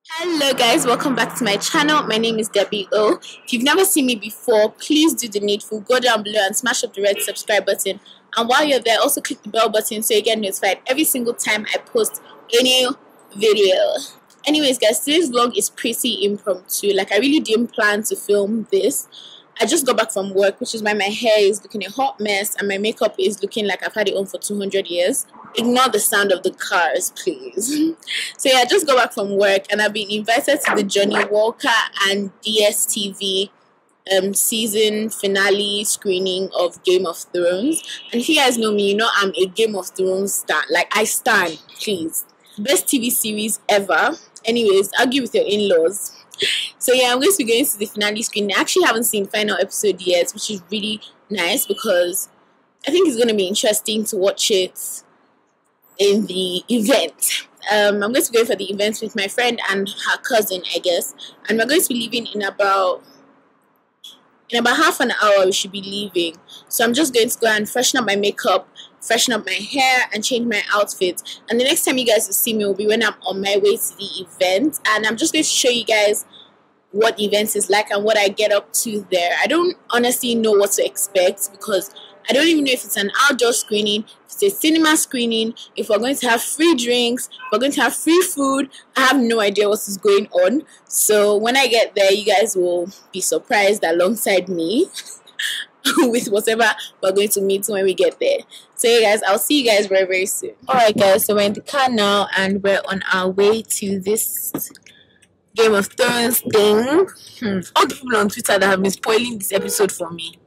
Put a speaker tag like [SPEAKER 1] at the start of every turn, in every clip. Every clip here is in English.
[SPEAKER 1] Hello guys, welcome back to my channel. My name is Debbie O. If you've never seen me before, please do the needful. Go down below and smash up the red subscribe button. And while you're there, also click the bell button so you get notified every single time I post a new video. Anyways guys, today's vlog is pretty impromptu. Like, I really didn't plan to film this. I just got back from work, which is why my hair is looking a hot mess and my makeup is looking like I've had it on for 200 years. Ignore the sound of the cars, please. So yeah, I just got back from work and I've been invited to the Johnny Walker and DSTV season finale screening of Game of Thrones. And if you guys know me, you know I'm a Game of Thrones stan. Like, I stan, please. Best TV series ever. Anyways, argue with your in-laws. So yeah, I'm going to be going to the finale screening. I actually haven't seen the final episode yet, which is really nice because I think it's going to be interesting to watch it in the event. I'm going to be going for the event with my friend and her cousin, I guess, and we're going to be leaving in about half an hour. We should be leaving, so I'm just going to go and freshen up my makeup, freshen up my hair, and change my outfit. And the next time you guys will see me will be when I'm on my way to the event, and I'm just going to show you guys what the event is like and what I get up to there. I don't honestly know what to expect because I don't even know if it's an outdoor screening, if it's a cinema screening, if we're going to have free drinks, if we're going to have free food. I have no idea what is going on. So when I get there, you guys will be surprised alongside me with whatever we're going to meet when we get there. So yeah guys, I'll see you guys very, very soon. Alright guys, so we're in the car now and we're on our way to this Game of Thrones thing. All the people on Twitter that have been spoiling this episode for me,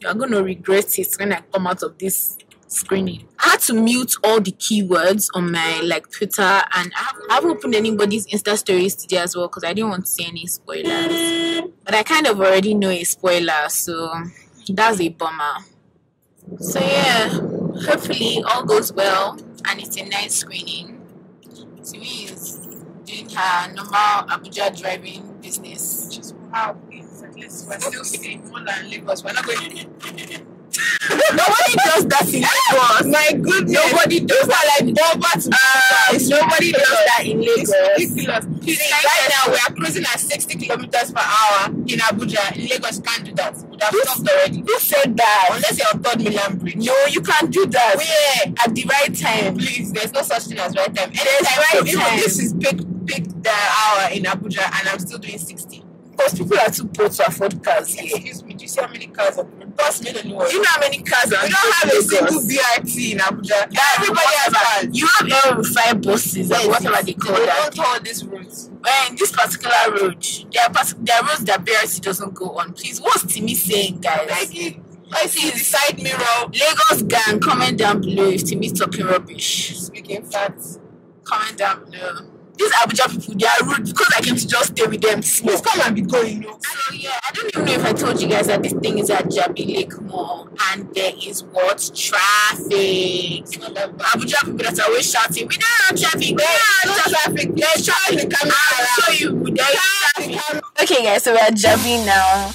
[SPEAKER 1] you're gonna regret it when I come out of this screening. I had to mute all the keywords on my Twitter, and I haven't opened anybody's Insta stories today as well because I didn't want to see any spoilers. But I kind of already know a spoiler, so that's a bummer. So yeah, hopefully all goes well and it's a nice screening. Simi is doing her normal Abuja driving business. Which is how we're still seeing more than Lagos. We're not going Nobody does that in Lagos. My goodness. Nobody does that nobody does that in Lagos. It's ridiculous. Right now we are cruising at 60 kilometers per hour in Abuja. In Lagos, can't do that. Would have stopped already. Who said that? Unless you're on 3rd Milan Bridge. No, you can't do that. Where? At the right time. Please, there's no such thing as right time. This is peak hour in Abuja and I'm still doing 60. Because people are too poor to afford cars here. Excuse me, do you see how many cars are bus made anywhere? Do you know how many cars are? We don't have a single BRT in Abuja. Everybody has cars. You have 5 buses or whatever they call that. They don't hold these roads. In this particular road, there are roads that BRT doesn't go on. Please, what's Timmy saying, guys? I see the side mirror. Lagos gang, comment down below if Timmy's talking rubbish. Speaking facts, comment down below. These Abuja people, they are rude because I came to just stay with them. Please come and be going. So yeah, I don't even know if I told you guys that this thing is at Jabi Lake Mall and there is what? Traffic. Abuja people that are always shouting, we don't have traffic, traffic. There's traffic. I'll show you. There's traffic. Okay guys, so we're at Jabi now.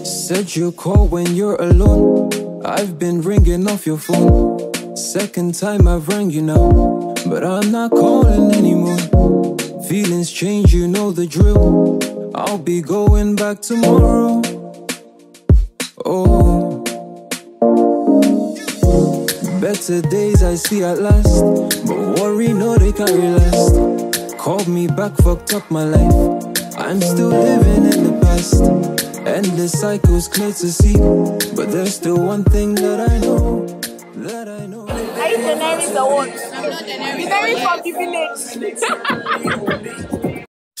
[SPEAKER 2] Said you call when you're alone. I've been ringing off your phone. Second time I've rang you now, but I'm not calling anymore. Feelings change, you know the drill. I'll be going back tomorrow. Oh, better days I see at last, but worry no they can't last. Called me back, fucked up my life. I'm still living in the past. Endless cycles clear to see, but there's still one thing that I know.
[SPEAKER 3] Are you Daenerys or what? I'm not Daenerys. You're very from the village.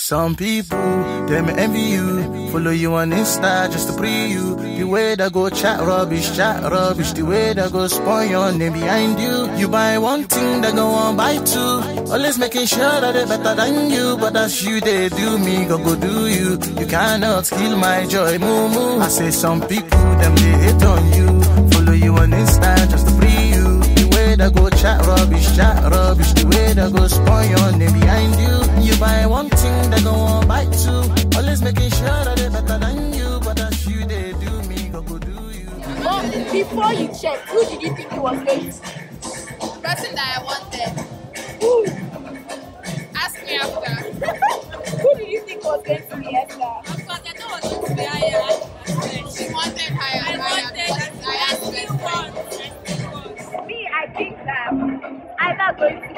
[SPEAKER 4] Some people, they may envy you, follow you on Insta just to pre you. The way that go chat rubbish, the way that go spoil your name behind you. You buy one thing, they go on buy two. Always making sure that they better than you, but that's you, they do me, go do you. You cannot kill my joy, moo moo. I say some people, them they hate on you, follow you on Insta just to pre you. The way that go chat rubbish, the way that go spoil your name behind you. You buy one thing, they go on buy two. Always making sure that they better than you, but that's you, they do me, go do you.
[SPEAKER 3] But before you check, who did you think it was going to?
[SPEAKER 1] The person that I wanted.
[SPEAKER 3] Who?
[SPEAKER 1] Ask me after.
[SPEAKER 3] Who did you think was going to be Esther?
[SPEAKER 1] Of course, I know it was going to be higher. She wanted higher. I asked her.
[SPEAKER 3] Me, I think that either going to be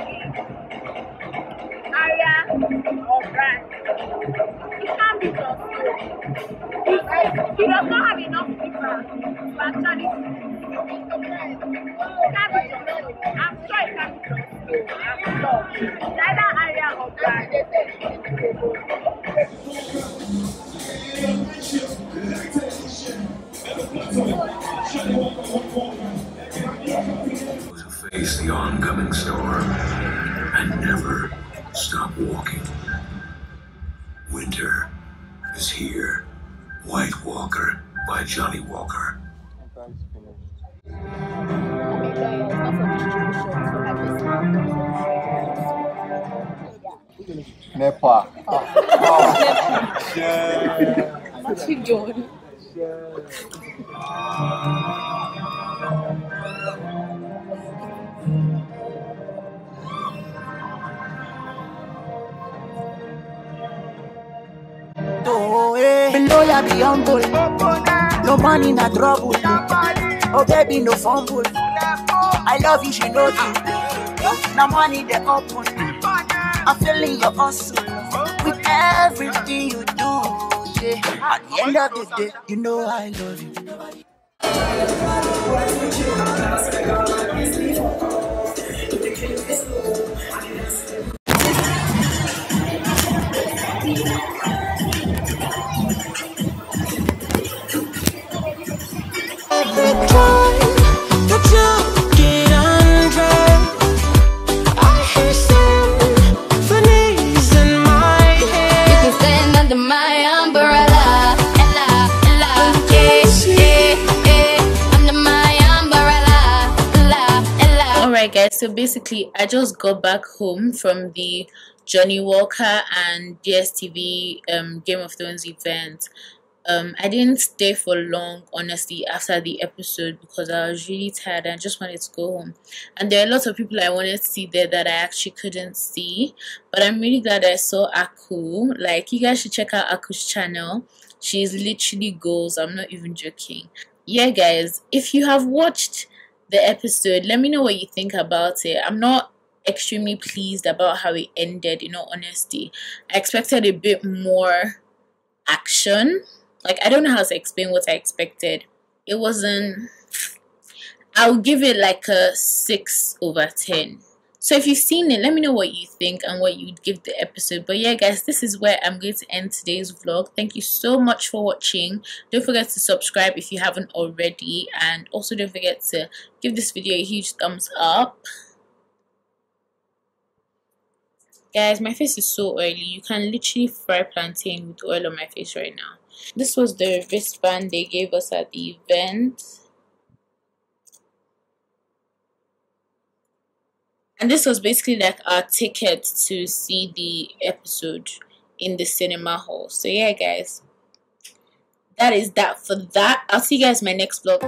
[SPEAKER 3] Aria or Brand. He can't be transferred. He does not have enough people to actually do it. He can't be transferred. I'm sure he can't be transferred. I'm sure. It's either Aria or Brand.
[SPEAKER 5] To face the oncoming storm and never stop walking. Winter is here. White Walker by Johnny Walker.
[SPEAKER 6] Nepa.
[SPEAKER 3] Keep going.
[SPEAKER 7] Below ya be humble. No money, no trouble. Oh baby, no fumble. I love you, she knows you. No money, they open. I'm feeling your hustle with everything you do. Yeah. At the end of the day, you know I love you.
[SPEAKER 1] Alright guys, so basically I just got back home from the Johnny Walker and DSTV Game of Thrones event. I didn't stay for long, honestly, after the episode because I was really tired and I just wanted to go home. And there are lots of people I wanted to see there that I actually couldn't see. But I'm really glad I saw Aku. Like, you guys should check out Aku's channel. She's literally goals. I'm not even joking. Yeah, guys, if you have watched the episode, let me know what you think about it. I'm not extremely pleased about how it ended, in all honesty. I expected a bit more action. Like, I don't know how to explain what I expected. It wasn't... I'll give it like a 6/10. So if you've seen it, let me know what you think and what you'd give the episode. But yeah, guys, this is where I'm going to end today's vlog. Thank you so much for watching. Don't forget to subscribe if you haven't already. And also don't forget to give this video a huge thumbs up. Guys, my face is so oily. You can literally fry plantain with oil on my face right now. This was the wristband they gave us at the event. And this was basically like our ticket to see the episode in the cinema hall. So yeah, guys, that is that for that. I'll see you guys in my next vlog.